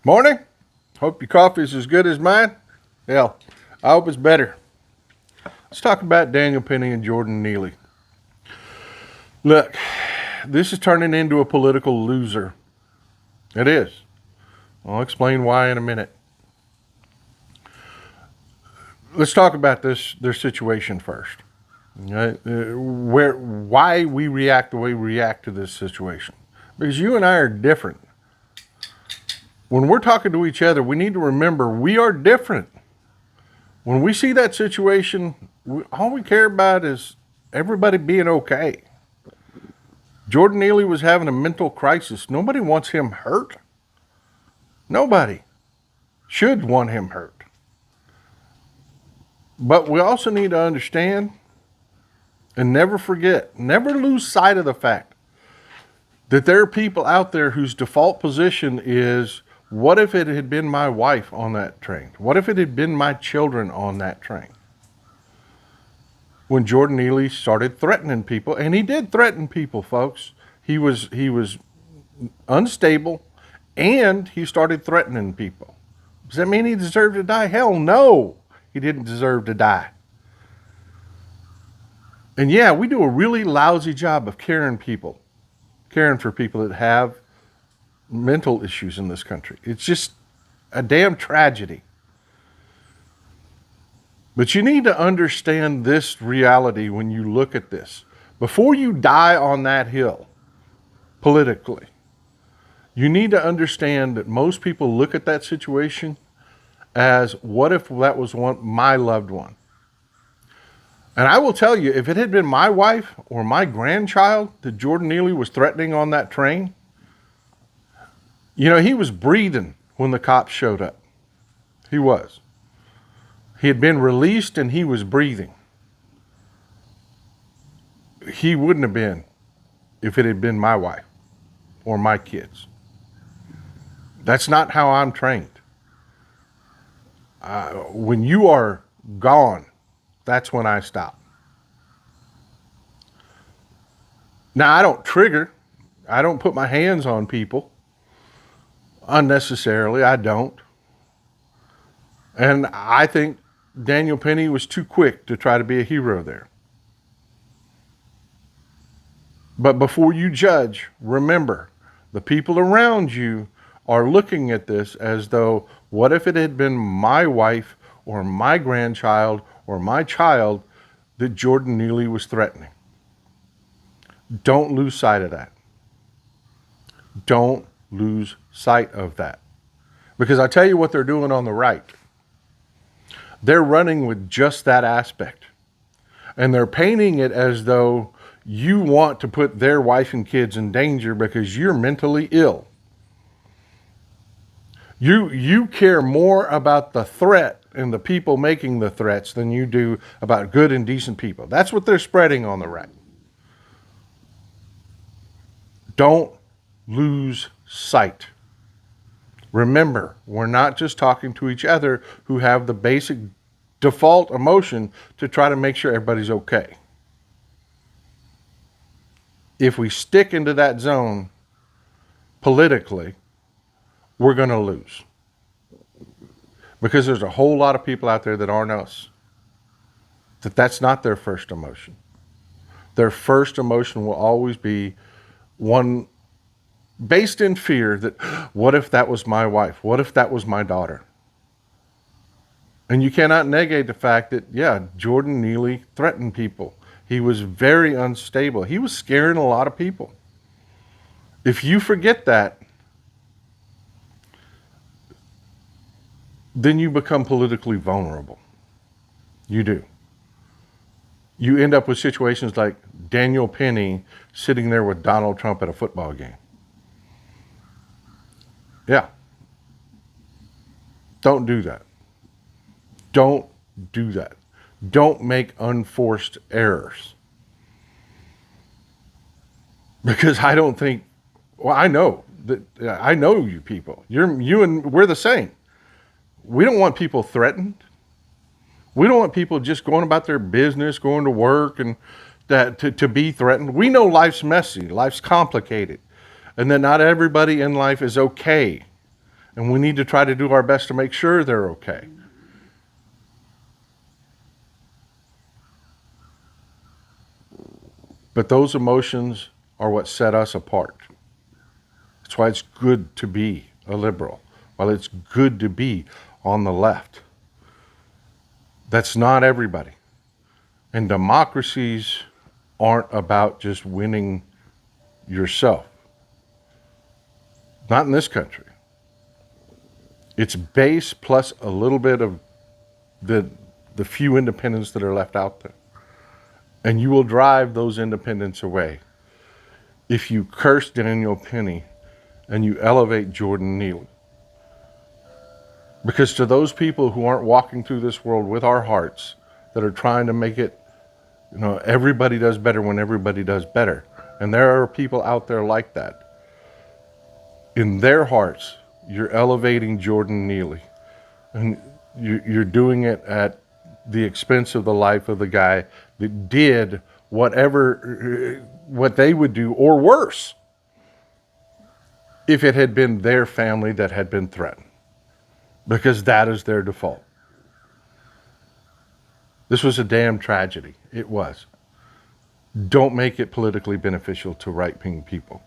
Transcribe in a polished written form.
Morning. Hope your coffee is as good as mine. Hell, I hope it's better. Let's talk about Daniel Penny and Jordan Neely. Look, this is turning into a political loser. It is. I'll explain why in a minute. Let's talk about their situation first. Okay? Why we react the way we react to this situation. Because you and I are different. When we're talking to each other, we need to remember we are different. When we see that situation, all we care about is everybody being okay. Jordan Neely was having a mental crisis. Nobody wants him hurt. Nobody should want him hurt. But we also need to understand and never forget, never lose sight of the fact that there are people out there whose default position is, what if it had been my wife on that train? What if it had been my children on that train? When Jordan Neely started threatening people, and he did threaten people, folks. He was unstable, and he started threatening people. Does that mean he deserved to die? Hell no, he didn't deserve to die. And yeah, we do a really lousy job of caring for people that have mental issues in this country. It's just a damn tragedy. But you need to understand this reality when you look at this. Before you die on that hill, politically, you need to understand that most people look at that situation as, what if that was my loved one? And I will tell you, if it had been my wife or my grandchild that Jordan Neely was threatening on that train, he was breathing when the cops showed up. He was. He had been released and he was breathing. He wouldn't have been if it had been my wife or my kids. That's not how I'm trained. When you are gone, that's when I stop. Now, I don't trigger. I don't put my hands on people unnecessarily. I don't. And I think Daniel Penny was too quick to try to be a hero there. But before you judge, remember, the people around you are looking at this as though, what if it had been my wife or my grandchild or my child that Jordan Neely was threatening? Don't lose sight of that. Don't lose sight of that. Because I tell you what they're doing on the right. They're running with just that aspect. And they're painting it as though you want to put their wife and kids in danger because you're mentally ill. You care more about the threat and the people making the threats than you do about good and decent people. That's what they're spreading on the right. Don't lose sight. Remember, we're not just talking to each other who have the basic default emotion to try to make sure everybody's okay. If we stick into that zone politically, we're going to lose. Because there's a whole lot of people out there that aren't us. That's not their first emotion. Their first emotion will always be one based in fear that, what if that was my wife? What if that was my daughter? And you cannot negate the fact that, yeah, Jordan Neely threatened people. He was very unstable. He was scaring a lot of people. If you forget that, then you become politically vulnerable. You do. You end up with situations like Daniel Penny sitting there with Donald Trump at a football game. Yeah. Don't do that. Don't do that. Don't make unforced errors. Because I don't think, I know you people. You and we're the same. We don't want people threatened. We don't want people just going about their business, going to work, and to be threatened. We know life's messy, life's complicated, and that not everybody in life is okay. and we need to try to do our best to make sure they're okay. But those emotions are what set us apart. That's why it's good to be a liberal, while it's good to be on the left. That's not everybody. And democracies aren't about just winning yourself. Not in this country. It's base plus a little bit of the few independents that are left out there. And you will drive those independents away if you curse Daniel Penny and you elevate Jordan Neely. Because to those people who aren't walking through this world with our hearts, that are trying to make it, everybody does better when everybody does better. And there are people out there like that. In their hearts, you're elevating Jordan Neely. And you're doing it at the expense of the life of the guy that did what they would do, or worse, if it had been their family that had been threatened. Because that is their default. This was a damn tragedy. It was. Don't make it politically beneficial to right-wing people.